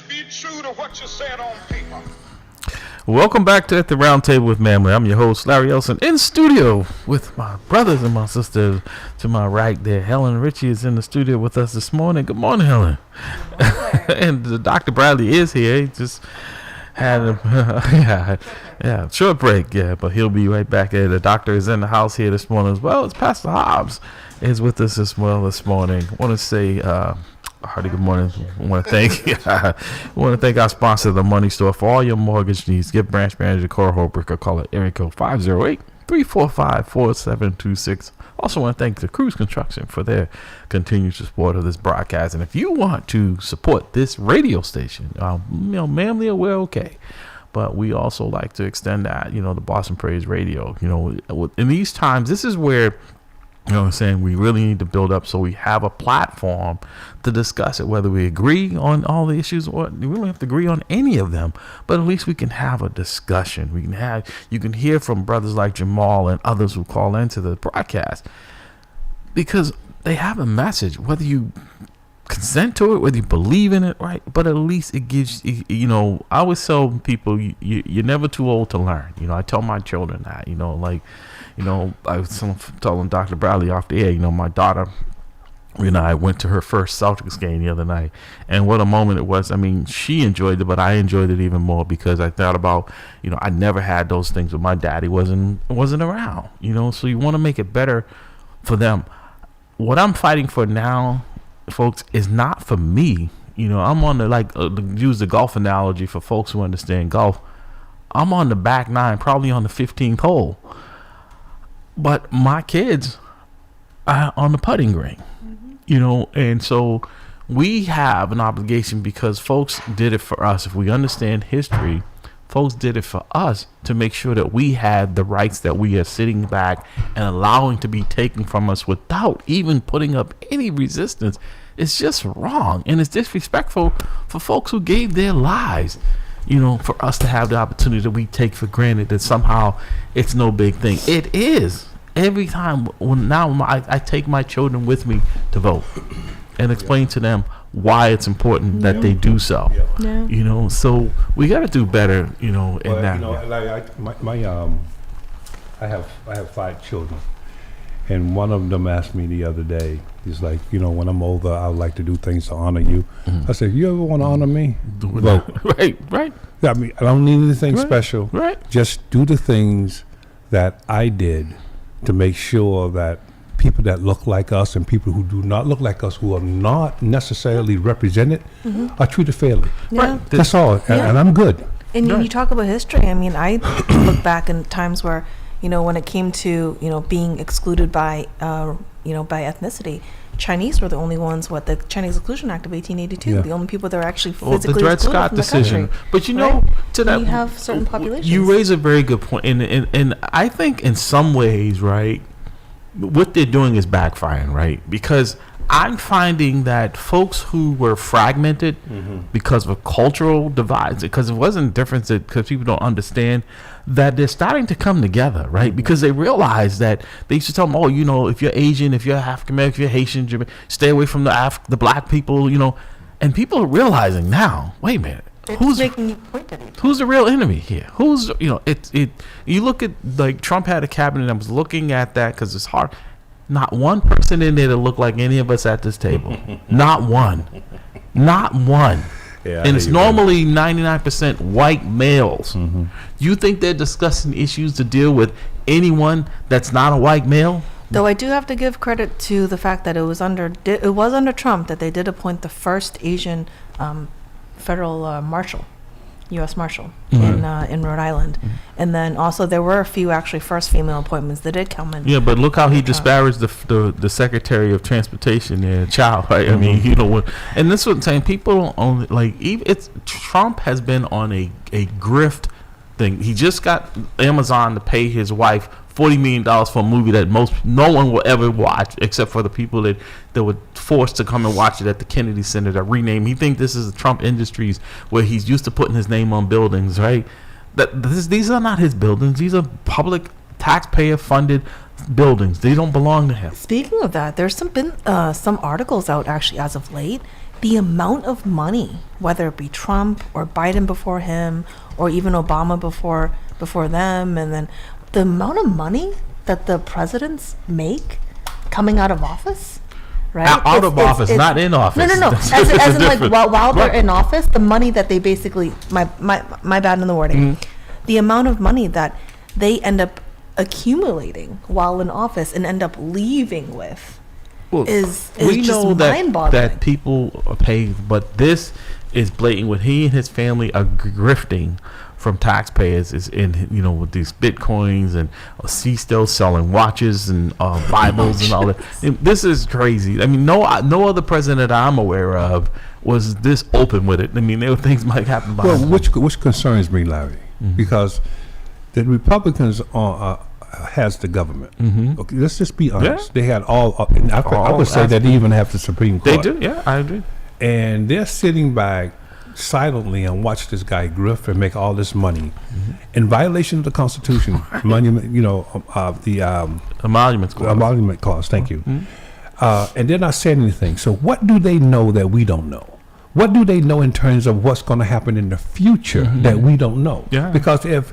Be true to what you said on paper. Welcome back to At the Round Table with MAMLEO. I'm your host, Larry Elson, in studio with my brothers and my sisters. To my right there, Helen Ritchie is in the studio with us this morning. Good morning, Helen. And Dr. Bradley is here. He just had a short break, but he'll be right back there. The doctor is in the house here this morning as well. It's Pastor Hobbs is with us as well this morning. I want to say hearty good morning. I want to thank our sponsor, the Money Store, for all your mortgage needs. Give branch manager Cora Holbrook a call at area code 508-345-4726. Also want to thank the Cruise Construction for their continued support of this broadcast. And if you want to support this radio station, MAMLEO, we're okay. But we also like to extend that, the Boston Praise Radio. In these times, this is where, we really need to build up so we have a platform to discuss it, whether we agree on all the issues or we don't have to agree on any of them, but at least we can have a discussion. You can hear from brothers like Jamal and others who call into the broadcast because they have a message, whether you consent to it, whether you believe in it, right? But at least it gives, I always tell people, you're never too old to learn. I tell my children that, I was telling Dr. Bradley off the air, my daughter, I went to her first Celtics game the other night, and what a moment it was. I mean, she enjoyed it, but I enjoyed it even more because I thought about, I never had those things with my daddy wasn't around, so you want to make it better for them. What I'm fighting for now, folks, is not for me. I'm on the, use the golf analogy for folks who understand golf. I'm on the back nine, probably on the 15th hole. But my kids are on the putting green, and so we have an obligation because folks did it for us. If we understand history, folks did it for us to make sure that we had the rights that we are sitting back and allowing to be taken from us without even putting up any resistance. It's just wrong, and it's disrespectful for folks who gave their lives, for us to have the opportunity that we take for granted that somehow it's no big thing. It is. Every time I take my children with me to vote and explain to them why it's important that they do so. So we got to do better, in that. I have 5 children, and one of them asked me the other day, he's like, when I'm older, I would like to do things to honor you. Mm-hmm. I said, you ever want to honor me? Vote. Right. I mean, I don't need anything special. Right. Just do the things that I did to make sure that people that look like us and people who do not look like us, who are not necessarily represented, are treated fairly. Yeah. Right. That's all. And I'm good. And you talk about history. I mean, I look back in times where, when it came to, being excluded by, by ethnicity, Chinese were the only ones, the Chinese Exclusion Act of 1882, the only people that were actually physically the Dred excluded Scott from decision. the country. But to that, you have certain populations. You raise a very good point, and I think in some ways, right, what they're doing is backfiring, right? Because I'm finding that folks who were fragmented because of cultural divides, because it wasn't difference because people don't understand that they're starting to come together, right? Because they realize that they used to tell them, if you're Asian, if you're African American, if you're Haitian, stay away from the black people, and people are realizing now, wait a minute, who's the real enemy here? Who's, you look at, Trump had a cabinet, I was looking at that because it's hard. Not one person in there that looked like any of us at this table. Not one. Yeah, and it's normally 99% white males. You think they're discussing issues to deal with anyone that's not a white male? Though I do have to give credit to the fact that it was under Trump that they did appoint the first Asian federal marshal, U.S. Marshal in Rhode Island, and then also there were a few actually first female appointments that did come in. Yeah, but look how he disparaged the Secretary of Transportation, Chow. Right? I mean, and this is what I'm saying. People don't only Trump has been on a grift thing. He just got Amazon to pay his wife $40 million for a movie that no one will ever watch except for the people that were forced to come and watch it at the Kennedy Center that renamed. He think this is the Trump Industries where he's used to putting his name on buildings, right? These are not his buildings. These are public taxpayer funded buildings. They don't belong to him. Speaking of that, there's been some articles out actually as of late. The amount of money, whether it be Trump or Biden before him, or even Obama before them, and then the amount of money that the presidents make coming out of office, right? Out of office, not in office. No. As in like while they're in office, the money that they basically, my bad in the wording, the amount of money that they end up accumulating while in office and end up leaving with is we just know mind-boggling. that people are paid, but this is blatant. What he and his family are grifting from taxpayers is in, with these bitcoins, and he's still selling watches and Bibles and all that. This is crazy. I mean, no other president that I'm aware of was this open with it. I mean, there were things might happen behind. Well, which concerns me, Larry, because the Republicans has the government. Okay, let's just be honest. Yeah. They had I would say that they even have the Supreme Court. They do, yeah, I agree. And they're sitting back silently and watch this guy grift and make all this money in violation of the Constitution. The emolument clause. Thank you. And they're not saying anything. So what do they know that we don't know? What do they know in terms of what's going to happen in the future that we don't know? Yeah. Because if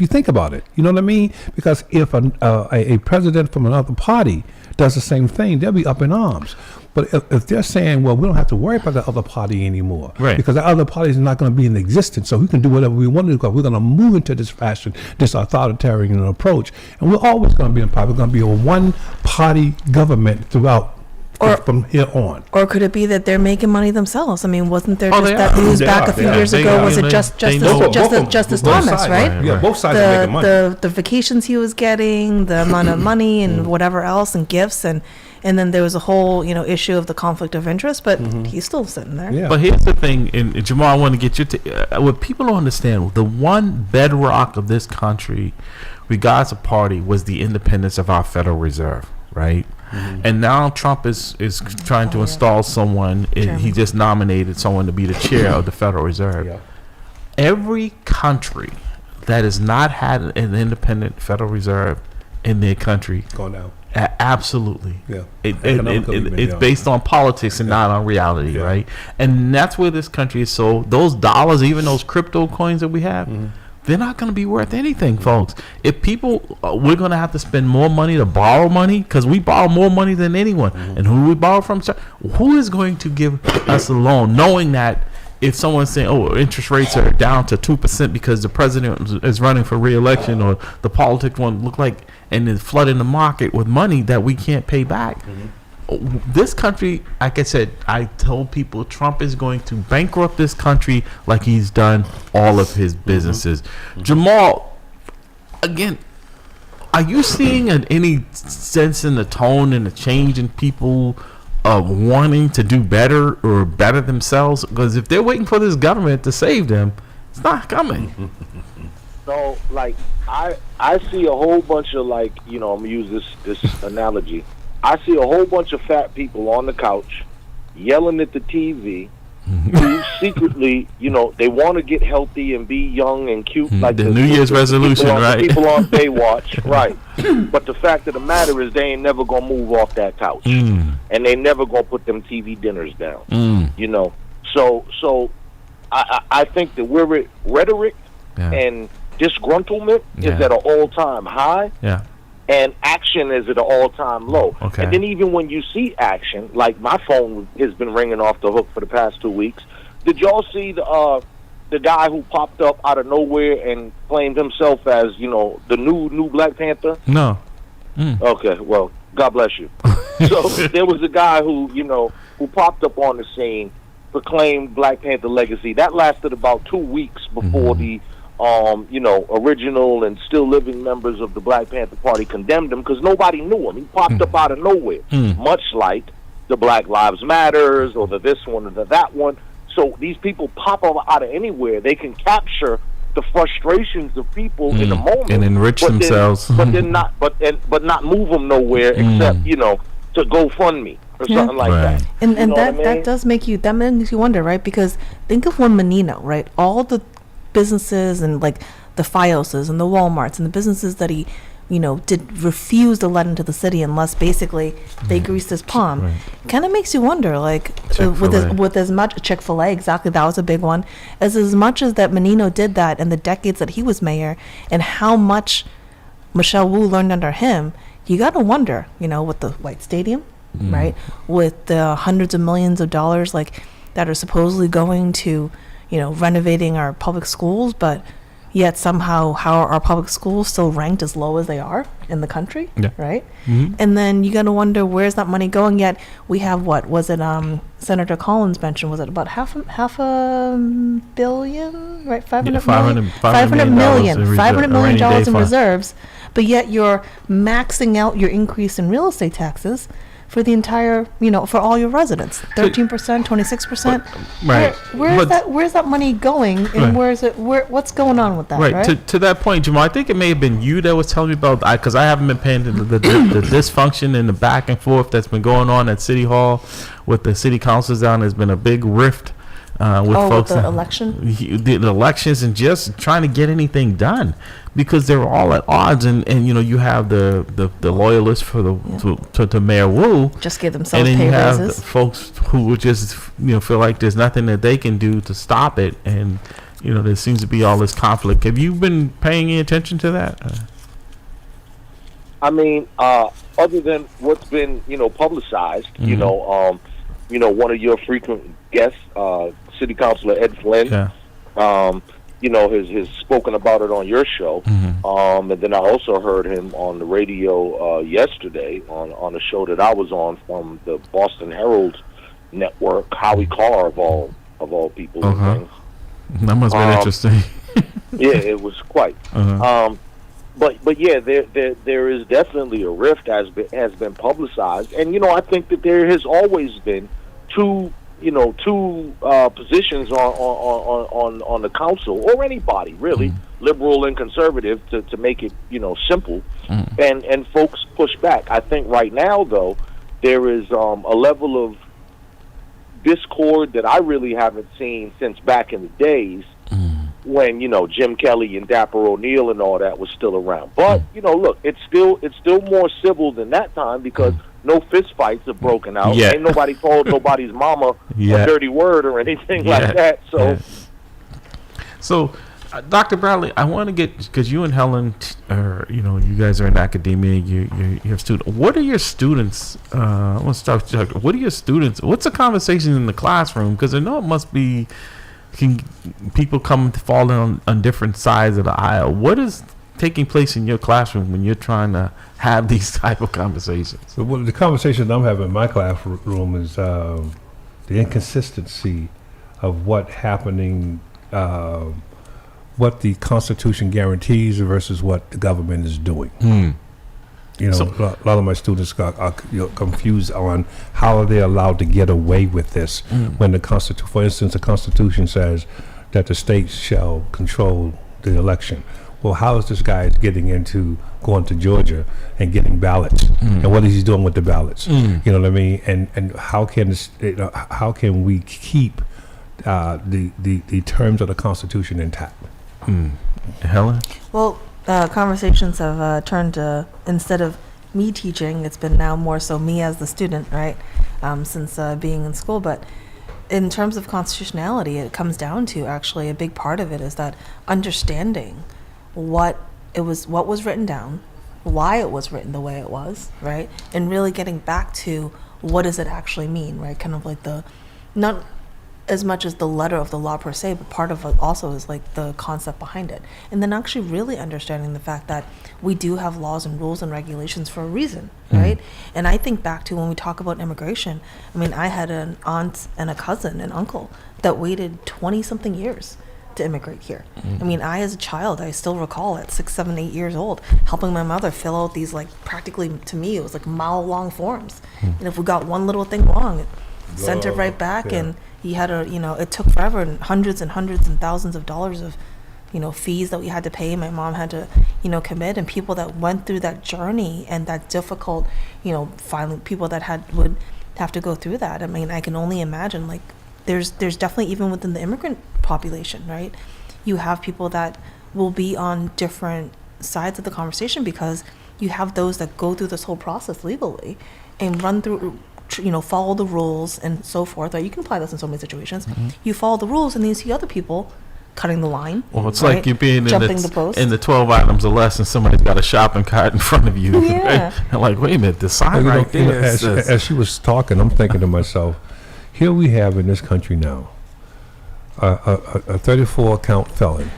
you think about it, you know what I mean? Because if a president from another party does the same thing, they'll be up in arms. But if they're saying, well, we don't have to worry about the other party anymore, right, because the other party is not going to be in existence, so we can do whatever we want to do, because we're going to move into this fashion, this authoritarian approach, and we're always going to be in power. We're going to be a one-party government throughout. From here on. Or could it be that they're making money themselves? I mean, wasn't there just they that are. news They back are. a few They years are. ago? They Was are. it Justice Both Thomas, sides, right? Yeah, both sides are making money. The vacations he was getting, the amount of money and whatever else, and gifts, and then there was a whole issue of the conflict of interest, but he's still sitting there. Yeah. But here's the thing, and Jamal, I want to get you to what people don't understand. The one bedrock of this country, regardless of party, was the independence of our Federal Reserve, right? And now Trump is trying to install someone. He just nominated someone to be the chair of the Federal Reserve. Yeah. Every country that has not had an independent Federal Reserve in their country, Going down. Absolutely. Yeah. It's based on politics and not on reality, Yeah. right? And that's where this country is. So those dollars, even those crypto coins that we have, they're not going to be worth anything, folks. If people, we're going to have to spend more money to borrow money, because we borrow more money than anyone. And who we borrow from? Who is going to give us a loan, knowing that if someone's saying, oh, interest rates are down to 2% because the president is running for re-election, or the politics won't look like, and then flooding the market with money that we can't pay back. This country, like I said, I told people Trump is going to bankrupt this country like he's done all of his businesses. Jamal, again, are you seeing any sense in the tone and the change in people wanting to do better or better themselves? Because if they're waiting for this government to save them, it's not coming. So, like, I see a whole bunch of, like, I'm going to use this analogy. I see a whole bunch of fat people on the couch yelling at the TV who secretly, they want to get healthy and be young and cute. Like the New Year's resolution, right? People on Baywatch, right. But the fact of the matter is they ain't never going to move off that couch. And they never going to put them TV dinners down, So I think that we're rhetoric and disgruntlement is at an all-time high. Yeah. And action is at an all-time low. Okay. And then even when you see action, like my phone has been ringing off the hook for the past 2 weeks. Did y'all see the guy who popped up out of nowhere and claimed himself as, the new Black Panther? No. Okay, well, God bless you. So there was a guy who popped up on the scene, proclaimed Black Panther legacy. That lasted about 2 weeks before the original and still living members of the Black Panther Party condemned him, because nobody knew him. He popped up out of nowhere, much like the Black Lives Matters or the this one or the that one. So these people pop up out of anywhere. They can capture the frustrations of people in a moment and enrich themselves, but not move them nowhere except to GoFundMe or something like that. And that does make you wonder, right? Because think of when Menino, right? All the businesses and like the Fioses and the Walmarts and the businesses that he did refuse to let into the city unless basically they greased his palm. Right. Kind of makes you wonder, like, Chick-fil-A. with as much Chick-fil-A, exactly, that was a big one, as much as that Menino did that in the decades that he was mayor, and how much Michelle Wu learned under him. You got to wonder, with the White Stadium, right, with the hundreds of millions of dollars like that are supposedly going to, renovating our public schools, but yet somehow how are our public schools still ranked as low as they are in the country, right? And then you got to wonder, where's that money going? Yet we have, what was it, Senator Collins mentioned, was it about half a billion, right? $500 million in reserves, but yet you're maxing out your increase in real estate taxes for the entire, for all your residents, 13%, 26%. Right. Where's that money going, and Right. what's going on with that? Right. To that point, Jamal, I think it may have been you that was telling me about, because I haven't been paying attention to the dysfunction and the back and forth that's been going on at City Hall with the city councils down. There's been a big rift with folks. With the election? The elections, and just trying to get anything done, because they're all at odds, and you have the loyalists for to Mayor Wu, just give themselves and then pay you have raises. the folks who would just feel like there's nothing that they can do to stop it, and there seems to be all this conflict. Have you been paying any attention to that? I mean, other than what's been, publicized, one of your frequent guests, City Councilor Ed Flynn, has spoken about it on your show. And then I also heard him on the radio yesterday on a show that I was on from the Boston Herald Network, Howie Carr of all people and things. That must have been interesting. Yeah, it was quite. But yeah, there is definitely a rift has been publicized, and I think that there has always been two positions on the council, or any body really, liberal and conservative, to make it simple, and folks push back. I think right now though there is a level of discord that I really haven't seen since back in the days when Jim Kelly and Dapper O'Neill and all that was still around. But look, it's still more civil than that time, because no fist fights have broken out. Ain't nobody told nobody's mama a dirty word or anything like that. So Dr. Bradley, I want to get, because you and Helen you guys are in academia, you have students. What are your students, I want to start with Dr. What are your students, what's the conversation in the classroom? Because I know it must be, people come to fall on different sides of the aisle. What is taking place in your classroom when you're trying to have these type of conversations? So the conversation I'm having in my classroom is the inconsistency of what the Constitution guarantees versus what the government is doing. A lot of my students are confused on how are they allowed to get away with this when for instance, the Constitution says that the states shall control the election. Well, how is this guy going to Georgia and getting ballots, and what is he doing with the ballots? You know what I mean? And how can we keep the terms of the Constitution intact? Helen? Well, conversations have turned to, instead of me teaching, it's been now more so me as the student, right? Since being in school. But in terms of constitutionality, it comes down to, actually, a big part of it is that understanding what was written down, why it was written the way it was, right? And really getting back to what does it actually mean, right? Kind of like not as much as the letter of the law per se, but part of it also is like the concept behind it. And then actually really understanding the fact that we do have laws and rules and regulations for a reason, right? And I think back to when we talk about immigration, I mean, I had an aunt and a cousin and uncle that waited 20-something years to immigrate here. I mean, I, as a child, I still recall at 6, 7, 8 years old, helping my mother fill out these, like, practically, to me, it was like mile-long forms. And if we got one little thing wrong, it sent it right back, and he had it took forever, and hundreds and thousands of dollars of, fees that we had to pay. My mom had to, commit, and people that went through that journey and that difficult, finally, people that would have to go through that. I mean, I can only imagine, like, there's definitely, even within the immigrant population, right? You have people that will be on different sides of the conversation, because you have those that go through this whole process legally and run through, follow the rules and so forth. Right? You can apply this in so many situations. You follow the rules, and then you see other people cutting the line. Well, it's right? like you're being jumping the post. in the 12 items or less, and somebody's got a shopping cart in front of you. Yeah. Right? And like, wait a minute, the sign Well, right there says, as she was talking, I'm thinking to myself, here we have in this country now a 34 count felon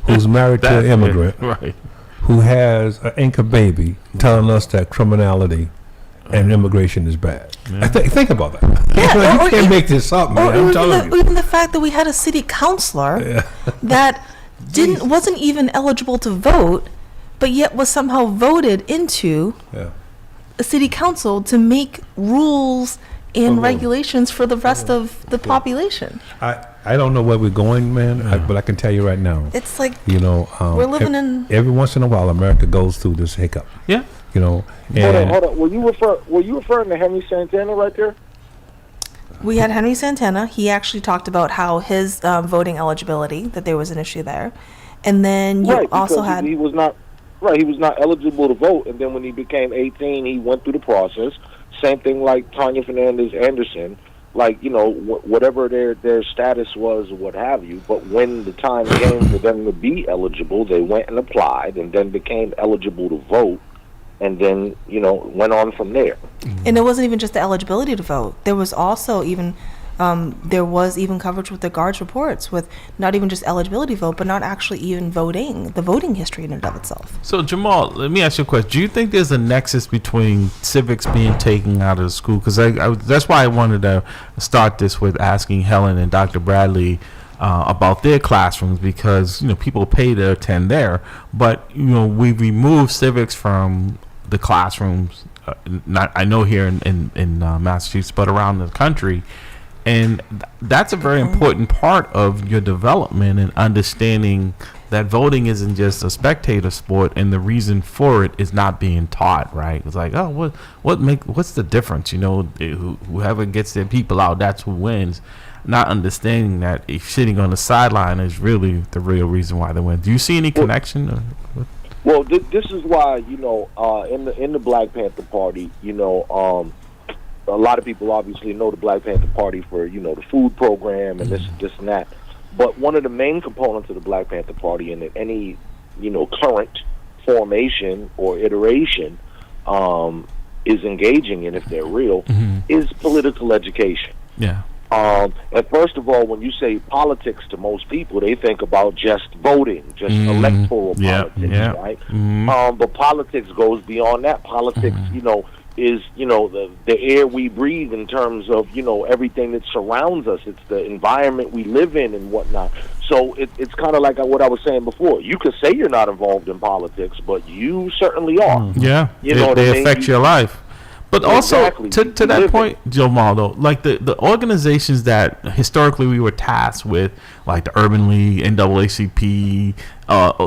who's married to an immigrant, right? who has an anchor baby, telling us that criminality and immigration is bad. Yeah. Think about that. Yeah, You can't make this up, man. I'm telling you. Even the fact that we had a city councilor that wasn't even eligible to vote, but yet was somehow voted into Yeah. a city council to make rules and regulations for the rest of the population. I don't know where we're going, man, but I can tell you right now. It's like We're living in. Every once in a while, America goes through this hiccup. Yeah. And Hold on. Were you referring to Henry Santana right there? We had Henry Santana. He actually talked about how his voting eligibility, that there was an issue there, and then you also had he was not eligible to vote, and then when he became 18, he went through the process. Same thing like Tanya Fernandez Anderson, like whatever their status was, or what have you. But when the time came for them to be eligible, they went and applied, and then became eligible to vote, and then went on from there. And it wasn't even just the eligibility to vote. There was also even coverage with the guards reports with not even just eligibility to vote, but not actually even voting, the voting history in and of itself. So Jamal, let me ask you a question. Do you think there's a nexus between civics being taken out of the school? Because that's why I wanted to start this with asking Helen and Dr. Bradley about their classrooms, because people pay to attend there, but we removed civics from the classrooms. I know here in Massachusetts, but around the country. And that's a very important part of your development and understanding that voting isn't just a spectator sport, and the reason for it is not being taught, right? It's like, what's the difference? Whoever gets their people out, that's who wins. Not understanding that if sitting on the sideline is really the real reason why they win. Do you see any connection? Well, this is why in the Black Panther Party, a lot of people obviously know the Black Panther Party for the food program and this and that. But one of the main components of the Black Panther Party in any current formation or iteration is engaging in, if they're real, is political education. Yeah. And first of all, when you say politics to most people, they think about just voting, just electoral politics, right? But politics goes beyond that. Politics, is the air we breathe in terms of everything that surrounds us. It's the environment we live in and whatnot. So it's kind of like what I was saying before. You could say you're not involved in politics, but you certainly are. Yeah, they affect your life. But also, to that point, Jamal, though, like the organizations that historically we were tasked with, like the Urban League, NAACP,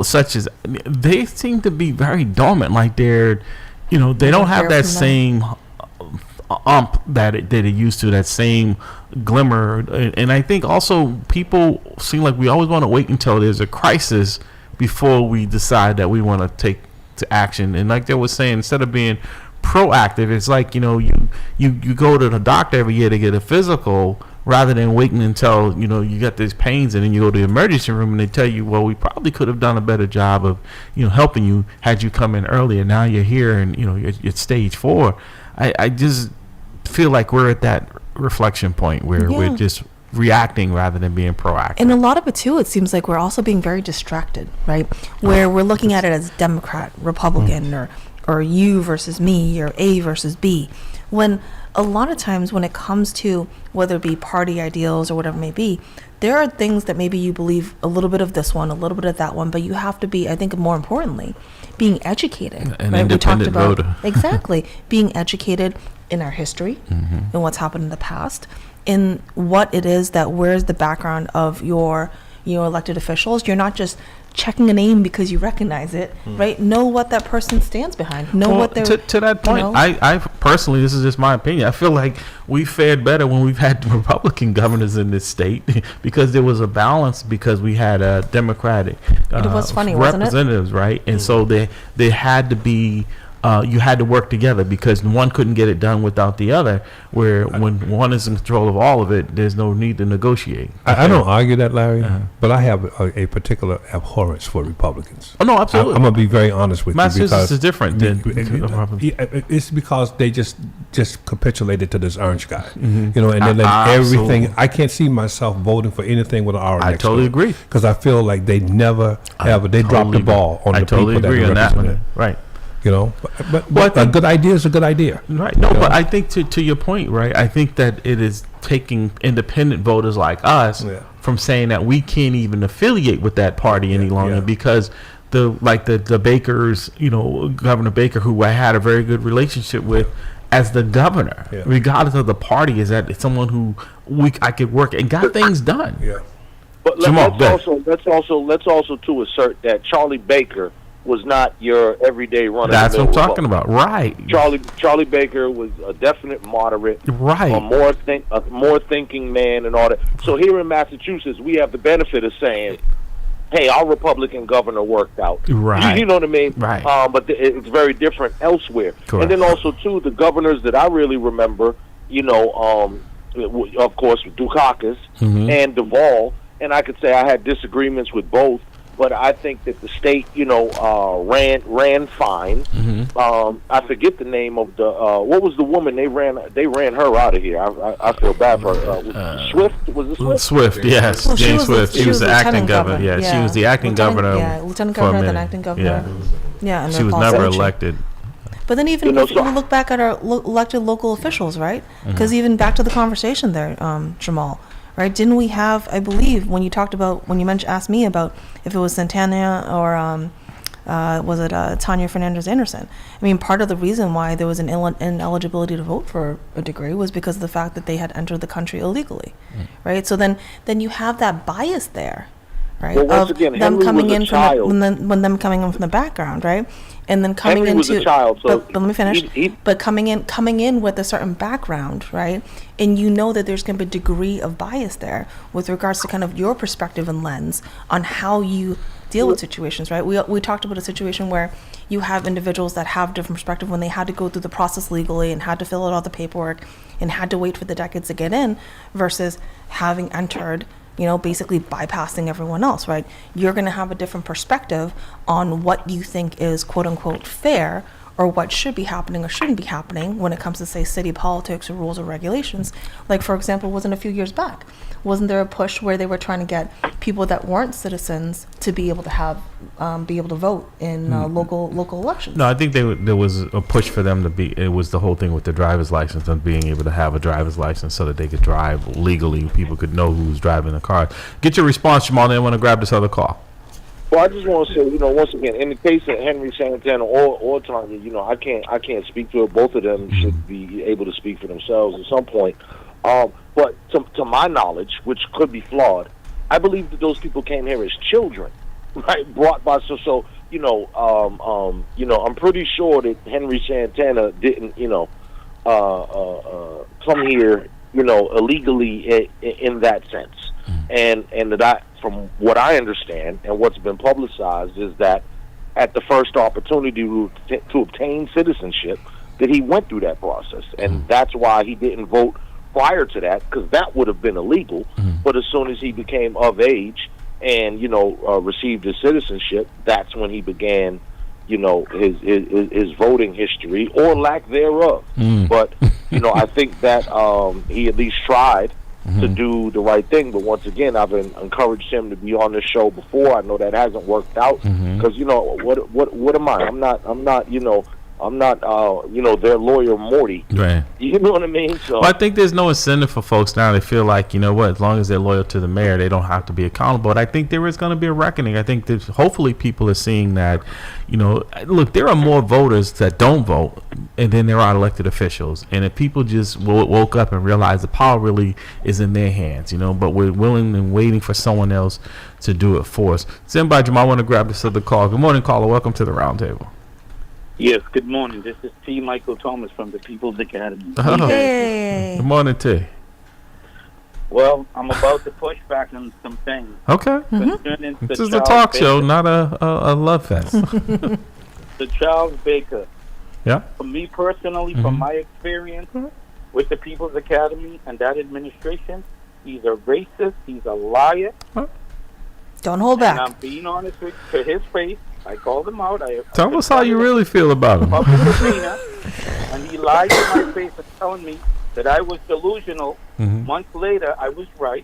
such as, they seem to be very dormant. Like they don't have that same that they used to, that same glimmer. And I think also people seem like we always want to wait until there's a crisis before we decide that we want to take to action. And like they were saying, instead of being proactive, it's like you go to the doctor every year to get a physical, rather than waiting until you get these pains and then you go to the emergency room and they tell you, well, we probably could have done a better job of helping you had you come in earlier. Now you're here and you're stage 4. I just feel like we're at that reflection point where we're just reacting rather than being proactive. And a lot of it too, it seems like we're also being very distracted, right? Where we're looking at it as Democrat, Republican, or you versus me, or A versus B, when a lot of times when it comes to whether it be party ideals or whatever it may be, there are things that maybe you believe a little bit of this one, a little bit of that one, but you have to be, I think more importantly, being educated. An right? independent voter. Exactly. Being educated in our history and what's happened in the past, in what it is that, where's the background of your elected officials. You're not just checking a name because you recognize it, right? Know what that person stands behind. Know what they're... To that point, I personally, this is just my opinion, I feel like we fared better when we've had Republican governors in this state because there was a balance, because we had a Democratic It was funny, wasn't it? representatives, right? And so they had to be... you had to work together because one couldn't get it done without the other, where when one is in control of all of it, there's no need to negotiate. I don't argue that, Larry, but I have a particular abhorrence for Republicans. Oh, no, absolutely. I'm going to be very honest with you. Massachusetts is different than... It's because they just capitulated to this orange guy. And then Absolutely. everything. I can't see myself voting for anything with an R I next totally to it. agree. Because I feel like they never, ever, they dropped the ball on the people that agree on that represent it. one. Right. But a good idea is a good idea. Right. No, but I think to your point, right, I think that it is taking independent voters like us from saying that we can't even affiliate with that party any longer because the Bakers, Governor Baker, who I had a very good relationship with as the governor, regardless of the party, is that it's someone who I could work and got things done. Yeah. But let's also to assert that Charlie Baker was not your everyday runner. That's what I'm talking about, right? Charlie Baker was a definite moderate, right? A more thinking man and all that. So here in Massachusetts, we have the benefit of saying, "Hey, our Republican governor worked out." Right. You know what I mean? Right. But it's very different elsewhere. Correct. And then also too, the governors that I really remember, of course, Dukakis and Duvall, and I could say I had disagreements with both. But I think that the state, ran fine. I forget the name of the what was the woman they ran her out of here. I feel bad for her. Swift, was it Swift? Swift, yes, Well, Jane Swift. She was the acting governor. governor. Yeah, she was the acting governor. Yeah, lieutenant governor, then acting governor. Yeah, and she then was Paul never Sanchi. elected. But then even if we look back at our elected local officials, right? Because even back to the conversation there, Jamal. Right? Didn't we have? I believe when you asked me about if it was Santana or was it Tanya Fernandez Anderson? I mean, part of the reason why there was an ineligibility to vote for a degree was because of the fact that they had entered the country illegally, right? So then you have that bias there, right? Well, once again, Henry coming was a in child. when them coming in from the background, right? And then coming Henry was into a child, so but let me finish. But coming in with a certain background, right? And you know that there's going to be a degree of bias there with regards to kind of your perspective and lens on how you deal with situations, right? We talked about a situation where you have individuals that have different perspective when they had to go through the process legally and had to fill out all the paperwork and had to wait for the decades to get in versus having entered, basically bypassing everyone else, right? You're going to have a different perspective on what you think is quote unquote fair or what should be happening or shouldn't be happening when it comes to, say, city politics or rules or regulations. Like, for example, wasn't a few years back, wasn't there a push where they were trying to get people that weren't citizens to be able to have, be able to vote in local elections? No, I think there was a push for them to be. It was the whole thing with the driver's license and being able to have a driver's license so that they could drive legally. People could know who's driving the car. Get your response, Jamal. Then I want to grab this other call. Well, I just want to say, once again, in the case of Henry Santana or Tanya, I can't speak to it. Both of them should be able to speak for themselves at some point. But to my knowledge, which could be flawed, I believe that those people came here as children, right? Brought by I'm pretty sure that Henry Santana didn't, come here, illegally in that sense, and that from what I understand and what's been publicized is that at the first opportunity to obtain citizenship, that he went through that process, and that's why he didn't vote prior to that, because that would have been illegal. But as soon as he became of age and received his citizenship, that's when he began his voting history or lack thereof. But I think that he at least tried to do the right thing. But once again, I've encouraged him to be on this show before. I know that hasn't worked out because what am I? I'm not I'm not, their lawyer Morty. Right. You know what I mean? So Well, I think there's no incentive for folks now. They feel like, you know what, as long as they're loyal to the mayor, they don't have to be accountable. But I think there is going to be a reckoning. I think that hopefully people are seeing that, look, there are more voters that don't vote, and then there are elected officials. And if people just woke up and realized the power really is in their hands, but we're willing and waiting for someone else to do it for us. Somebody, you might want to grab this other call. Good morning, caller. Welcome to the roundtable. Yes, good morning. This is T. Michael Thomas from the People's Academy. Oh. Hey. Good morning, T. Well, I'm about to push back on some things. Okay. Concerning This the is a Charles talk show, Baker- not a love fest. The Charles Baker. Yeah. For me personally, from my experience with the People's Academy and that administration, he's a racist, he's a liar. Don't hold And back. I'm being honest to his face. I called him out. Tell us how you really feel about him. Public arena, and he lied to my face and telling me that I was delusional. Months later, I was right,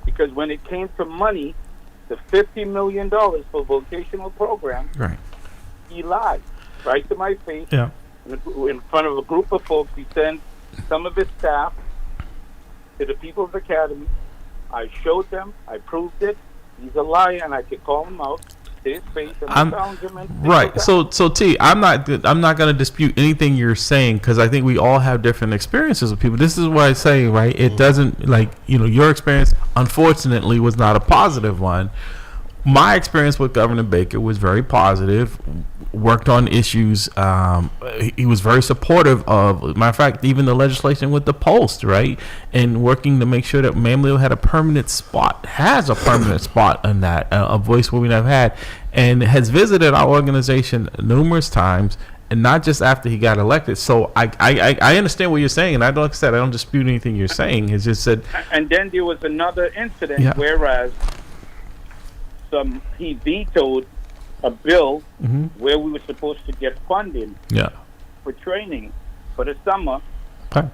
because when it came to money, the $50 million for vocational programs, Right. he lied right to my face. Yeah. In front of a group of folks. He sent some of his staff to the People's Academy. I showed them. I proved it. He's a liar, and I could call him out to his face and challenge him. Right. So T, I'm not going to dispute anything you're saying, because I think we all have different experiences with people. This is what I say, right? It doesn't, your experience, unfortunately, was not a positive one. My experience with Governor Baker was very positive. Worked on issues. He was very supportive of, matter of fact, even the legislation with the Post, right? And working to make sure that MAMLEO has a permanent spot in that, a voice where we never had, and has visited our organization numerous times, and not just after he got elected. So I understand what you're saying, and like I said, I don't dispute anything you're saying. It's just said. And then there was another incident, whereas he vetoed a bill where we were supposed to get funding for training for the summer. Okay.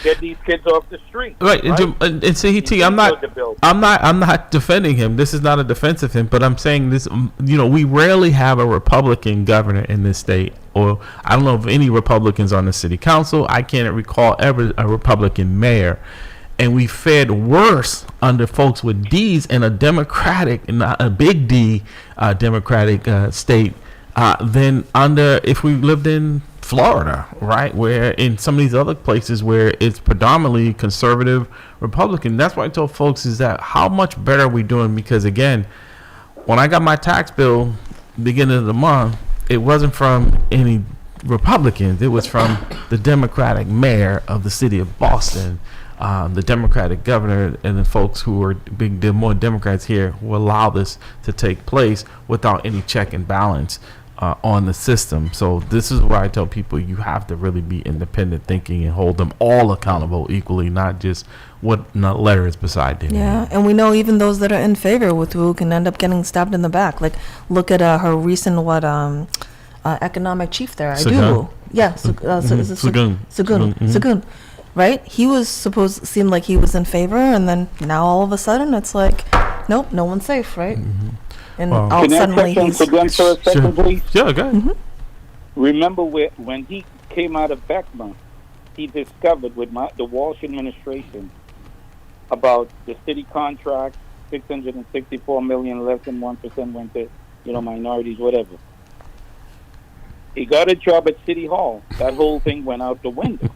Get these kids off the street. Right. And CET, I'm not defending him. This is not a defense of him, but I'm saying this, we rarely have a Republican governor in this state, or I don't know of any Republicans on the city council. I can't recall ever a Republican mayor. And we fared worse under folks with D's in a Democratic, not a big D, Democratic state than under if we lived in Florida, right? Where in some of these other places where it's predominantly conservative Republican. That's why I told folks is that how much better are we doing? Because again, when I got my tax bill beginning of the month, it wasn't from any Republicans. It was from the Democratic mayor of the city of Boston. The Democratic governor and the folks who are the more Democrats here will allow this to take place without any check and balance on the system. So this is where I tell people you have to really be independent thinking and hold them all accountable equally, not just what letter is beside them. Yeah, and we know even those that are in favor with Wu can end up getting stabbed in the back. Like, look at her recent economic chief there, Sagun. Sagun. Right? He was seemed like he was in favor, and then now all of a sudden it's like, nope, no one's safe, right? And all suddenly he's... Can I touch on Sagun for a second, please? Yeah, go ahead. Remember when he came out of Beckman, he discovered with the Walsh administration about the city contract, $664 million, less than 1% went to, minorities, whatever. He got a job at City Hall. That whole thing went out the window.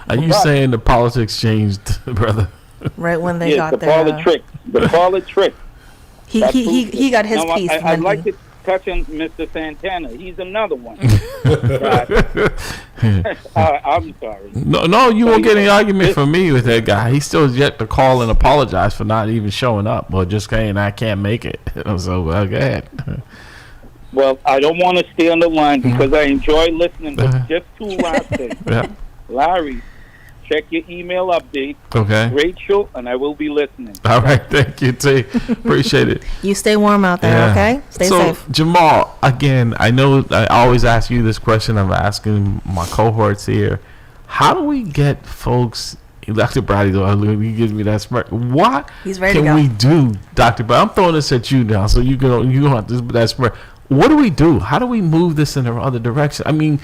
Are you saying the politics changed, brother? Right when they got there. The parlor trick. He got his piece. I'd like to touch on Mr. Santana. He's another one. I'm sorry. No, you won't get any argument from me with that guy. He's still yet to call and apologize for not even showing up or just saying I can't make it. So go ahead. Well, I don't want to stay on the line because I enjoy listening, but just two last things. Larry, check your email update. Okay. Rachel, and I will be listening. All right. Thank you, T. Appreciate it. You stay warm out there, okay? Stay safe. Jamal, again, I know I always ask you this question. I'm asking my cohorts here. How do we get folks... Dr. Brady, he gives me that smirk. What He's ready can we do, Dr. Brady? I'm throwing this at you now, so you don't have that smirk. what do we do? How do we move this in the other direction? I mean,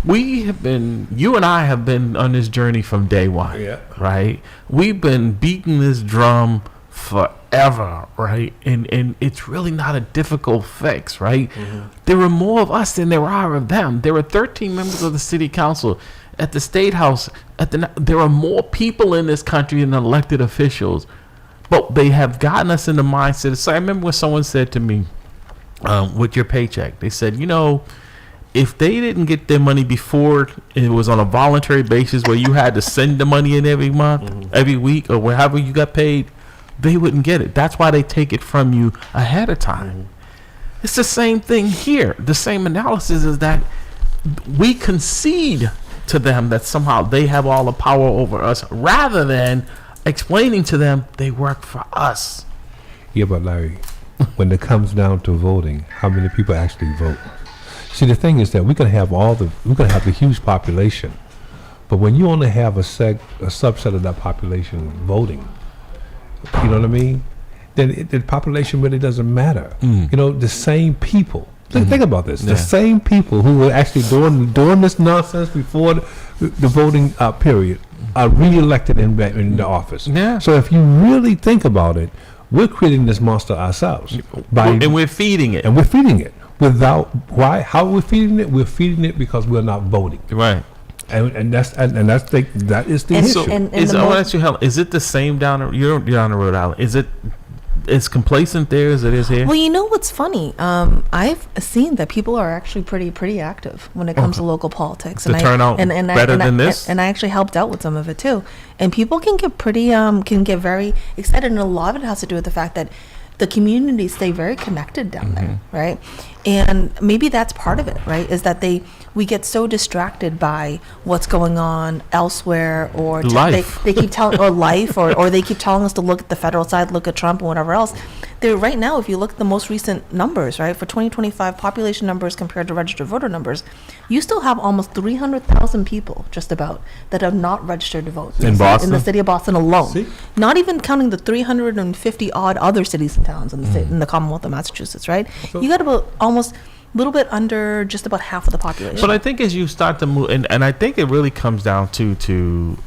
you and I have been on this journey from day one, right? We've been beating this drum forever, right? And it's really not a difficult fix, right? There are more of us than there are of them. There are 13 members of the city council. At the state house, there are more people in this country than elected officials, but they have gotten us in the mindset. So I remember when someone said to me, with your paycheck, they said, if they didn't get their money before it was on a voluntary basis where you had to send the money in every month, every week, or wherever you got paid, they wouldn't get it. That's why they take it from you ahead of time. It's the same thing here. The same analysis is that we concede to them that somehow they have all the power over us, rather than explaining to them they work for us. Yeah, but Larry, when it comes down to voting, how many people actually vote? See, the thing is that we're gonna have the huge population, but when you only have a subset of that population voting, you know what I mean? Then the population really doesn't matter. The same people. Think about this. The same people who were actually doing this nonsense before the voting period are re-elected in the office. Yeah. So if you really think about it, we're creating this monster ourselves. And we're feeding it. Without why? How are we feeding it? We're feeding it because we're not voting. Right. And that is the issue. I want to ask you, Helen, is it the same you're down in Rhode Island? Is it as complacent there as it is here? Well, you know what's funny? I've seen that people are actually pretty active when it comes to local politics. The turnout better than this? And I actually helped out with some of it too. And people can get can get very excited, and a lot of it has to do with the fact that the communities stay very connected down there, right? And maybe that's part of it, right? Is that we get so distracted by what's going on elsewhere, or they keep telling, or life, or they keep telling us to look at the federal side, look at Trump and whatever else. Right now, if you look at the most recent numbers, right, for 2025 population numbers compared to registered voter numbers, you still have almost 300,000 people, just about, that have not registered to vote in Boston, in the city of Boston alone. See? Not even counting the 350 odd other cities and towns in the state, in the Commonwealth of Massachusetts, right? So you got about almost a little bit under just about half of the population. But I think as you start to move, and I think it really comes down to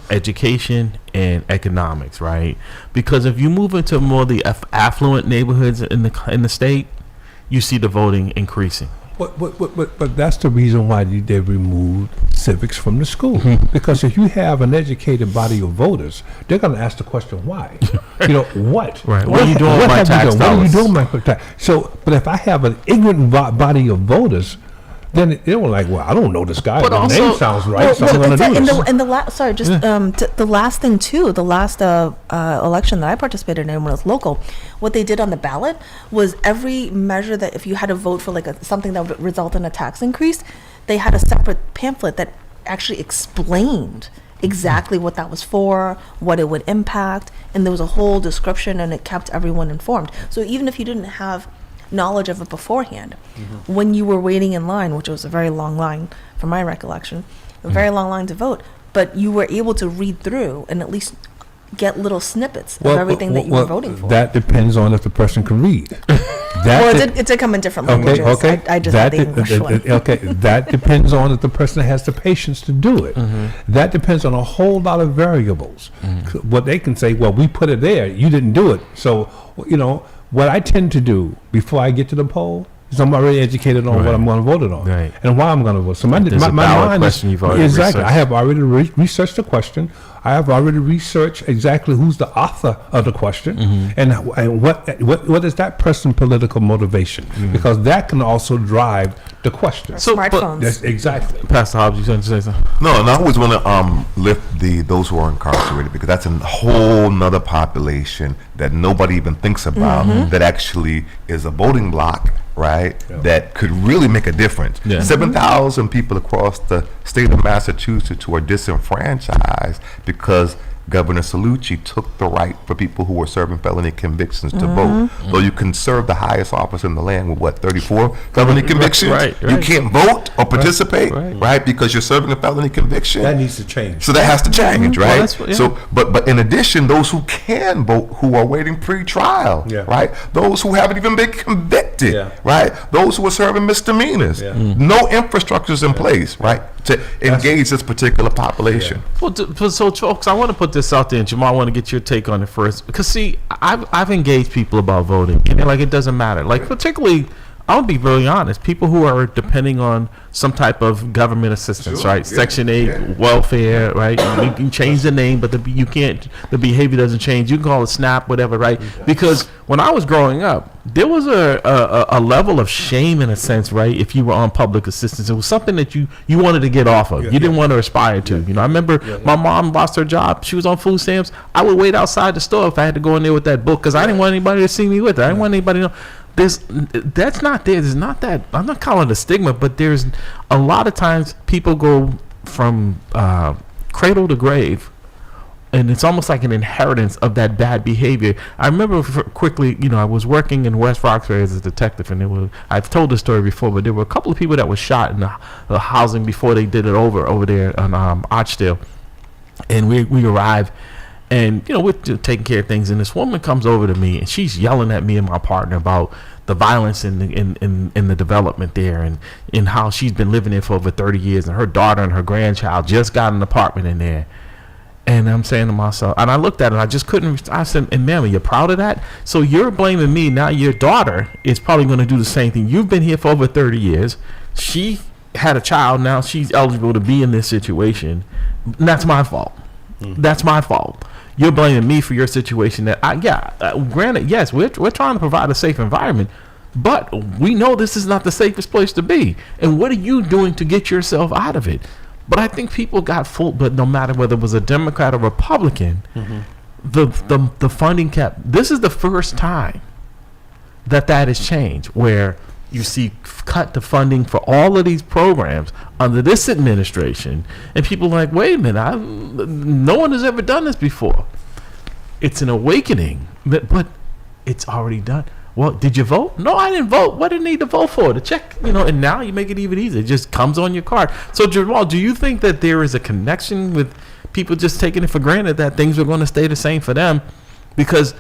education and economics, right? Because if you move into more of the affluent neighborhoods in the state, you see the voting increasing. But that's the reason why they removed civics from the school. Because if you have an educated body of voters, they're going to ask the question, why? What? Right. What are you doing with my tax dollars? What are you doing with my tax? So, but if I have an ignorant body of voters, then they were like, well, I don't know this guy. But the name sounds right, so I'm going to do this. And the last thing too, the last election that I participated in when it was local, what they did on the ballot was every measure that if you had to vote for something that would result in a tax increase, they had a separate pamphlet that actually explained exactly what that was for, what it would impact, and there was a whole description, and it kept everyone informed. So even if you didn't have knowledge of it beforehand, when you were waiting in line, which was a very long line from my recollection, a very long line to vote, but you were able to read through and at least get little snippets of everything that you were voting for. That depends on if the person can read. It did come in different languages. Okay. I just had the English one. That depends on if the person has the patience to do it. That depends on a whole lot of variables. What they can say, well, we put it there, you didn't do it. So, what I tend to do before I get to the poll is I'm already educated on what I'm going to vote on and why I'm going to vote. So my mind is exactly. I have already researched the question. I have already researched exactly who's the author of the question and what is that person's political motivation, because that can also drive the question. So smartphones. That's exactly. Pastor Hobbs, you going to say something? No, and I always want to lift those who are incarcerated, because that's a whole nother population that nobody even thinks about, that actually is a voting block, right? Yeah. That could really make a difference. Yeah. 7,000 people across the state of Massachusetts who are disenfranchised because Governor Cellucci took the right for people who were serving felony convictions to vote. So you can serve the highest office in the land with 34 felony convictions. Right. You can't vote or participate, right? Because you're serving a felony conviction. That needs to change. So that has to change, right? that's what- yeah. So, but in addition, those who can vote, who are waiting pre-trial, right? Those who haven't even been convicted, right? Those who are serving misdemeanors. No infrastructure's in place, right, to engage this particular population. Well, so folks, I want to put this out there, and Jamal, I want to get your take on it first, because see, I've engaged people about voting, and like it doesn't matter. Like particularly, I'll be really honest. People who are depending on some type of government assistance, right? Section 8, welfare, right? You can change the name, but you can't. The behavior doesn't change. You can call it SNAP, whatever, right? Because when I was growing up, there was a level of shame in a sense, right? If you were on public assistance, it was something that you wanted to get off of. You didn't want to aspire to. You know, I remember my mom lost her job. She was on food stamps. I would wait outside the store if I had to go in there with that book because I didn't want anybody to see me with it. I didn't want anybody to know. That's not there. There's not that. I'm not calling it a stigma, but there's a lot of times people go from cradle to grave, and it's almost like an inheritance of that bad behavior. I remember quickly, I was working in West Roxbury as a detective, and I've told this story before, but there were a couple of people that were shot in the housing before they did it over there on Archdale, and we arrived. And we're taking care of things, and this woman comes over to me, and she's yelling at me and my partner about the violence in the development there, and how she's been living there for over 30 years, and her daughter and her grandchild just got an apartment in there. And I'm saying to myself, and I looked at it, I just couldn't. I said, "And ma'am, you're proud of that? So you're blaming me now? Your daughter is probably going to do the same thing. You've been here for over 30 years. She had a child. Now she's eligible to be in this situation. And that's my fault. That's my fault." You're blaming me for your situation. Granted, yes, we're trying to provide a safe environment, but we know this is not the safest place to be. And what are you doing to get yourself out of it? But I think people got fooled. But no matter whether it was a Democrat or Republican, the funding cap. This is the first time that has changed, where you see cut the funding for all of these programs under this administration, and people are like, wait a minute, no one has ever done this before. It's an awakening, but it's already done. Well, did you vote? No, I didn't vote. What did I need to vote for? To check, and now you make it even easier. It just comes on your card. So, Jamal, do you think that there is a connection with people just taking it for granted that things are going to stay the same for them? Because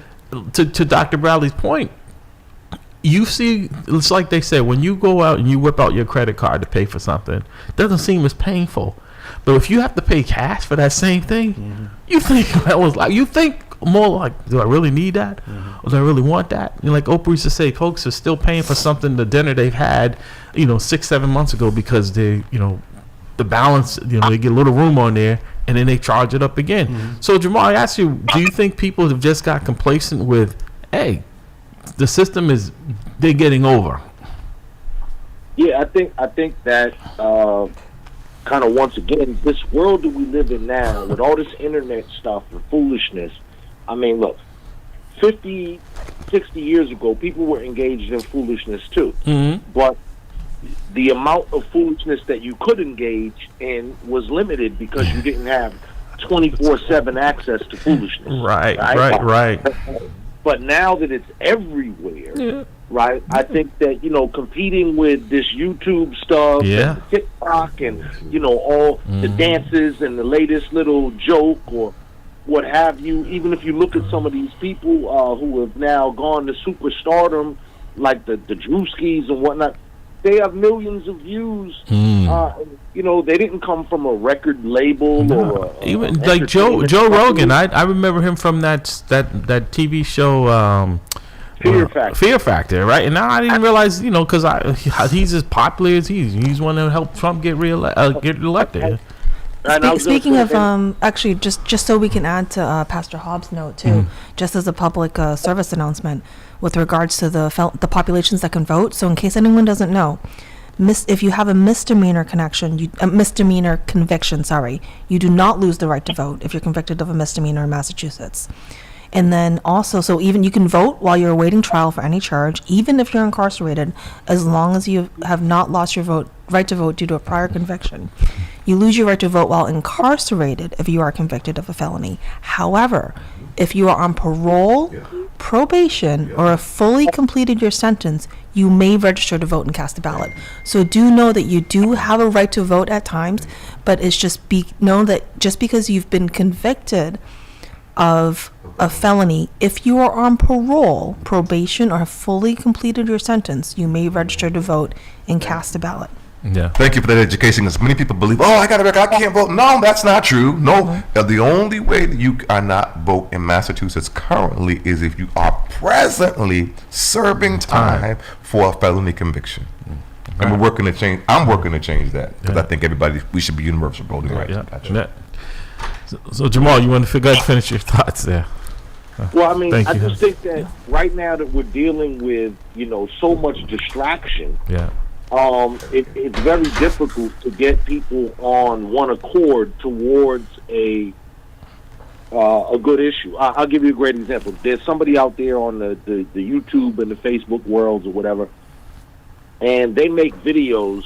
to Dr. Bradley's point, you see, it's like they say, when you go out and you whip out your credit card to pay for something, it doesn't seem as painful. But if you have to pay cash for that same thing, you think more like, do I really need that? Or do I really want that? Like Oprah used to say, folks are still paying for something, the dinner they've had, 6-7 months ago, because they, the balance, they get a little room on there, and then they charge it up again. So Jamal, I ask you, do you think people have just got complacent with, hey, the system they're getting over? Yeah, I think that kind of, once again, this world that we live in now, with all this internet stuff and foolishness. I mean, look, 50, 60 years ago, people were engaged in foolishness too. But the amount of foolishness that you could engage in was limited because you didn't have 24/7 access to foolishness. Right. But now that it's everywhere, right? I think that, competing with this YouTube stuff, and TikTok, and, all the dances and the latest little joke or what have you, even if you look at some of these people who have now gone to superstardom, like the Drewskis and whatnot, they have millions of views. They didn't come from a record label or even like Joe Rogan. I remember him from that TV show, Fear Factor, right? And now I didn't realize, because he's as popular as he's one that helped Trump get elected. Speaking of, actually, just so we can add to Pastor Hobbs' note too, just as a public service announcement with regards to the populations that can vote. So in case anyone doesn't know, if you have a misdemeanor conviction, you do not lose the right to vote if you're convicted of a misdemeanor in Massachusetts. And then also, so even you can vote while you're awaiting trial for any charge, even if you're incarcerated, as long as you have not lost your vote right to vote due to a prior conviction. You lose your right to vote while incarcerated if you are convicted of a felony. However, if you are on parole, probation, or have fully completed your sentence, you may register to vote and cast a ballot. So do know that you do have a right to vote at times, but it's just know that just because you've been convicted of a felony, if you are on parole, probation, or have fully completed your sentence, you may register to vote and cast a ballot. Yeah. Thank you for that education, because many people believe, oh, I got a record, I can't vote. No, that's not true. No, the only way that you cannot vote in Massachusetts currently is if you are presently serving time for a felony conviction. And we're working to change. I'm working to change that, because I think we should be universal voting rights. Yeah. So Jamal, you want to go ahead and finish your thoughts there? Well, I mean, Thank I you. just think that right now that we're dealing with, so much distraction, Yeah. it's very difficult to get people on one accord towards a good issue. I'll give you a great example. There's somebody out there on the YouTube and the Facebook worlds or whatever, and they make videos,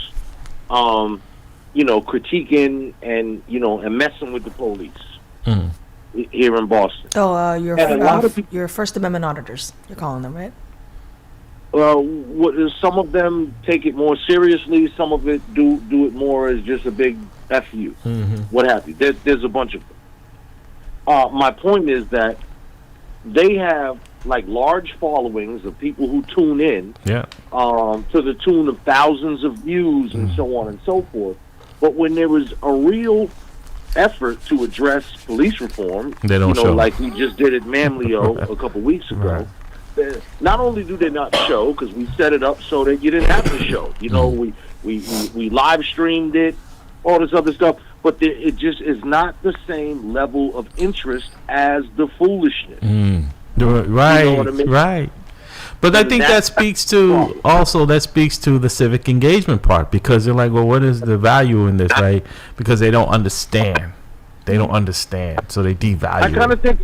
critiquing and messing with the police here in Boston. Oh, And a lot of people, your First Amendment auditors, you're calling them, right? some of them take it more seriously. Some of it do it more as just a big F you, what have you. There's a bunch of them. My point is that they have like large followings of people who tune in, to the tune of thousands of views and so on and so forth. But when there was a real effort to address police reform, they don't show. Like we just did at MAMLEO a couple weeks ago. Not only do they not show, because we set it up so that you didn't have to show. We live streamed it, all this other stuff, but it just is not the same level of interest as the foolishness. Right, You know what I mean? right. But I think that speaks to the civic engagement part, because they're like, well, what is the value in this, right? Because they don't understand. They don't understand, so they devalue. I kind of think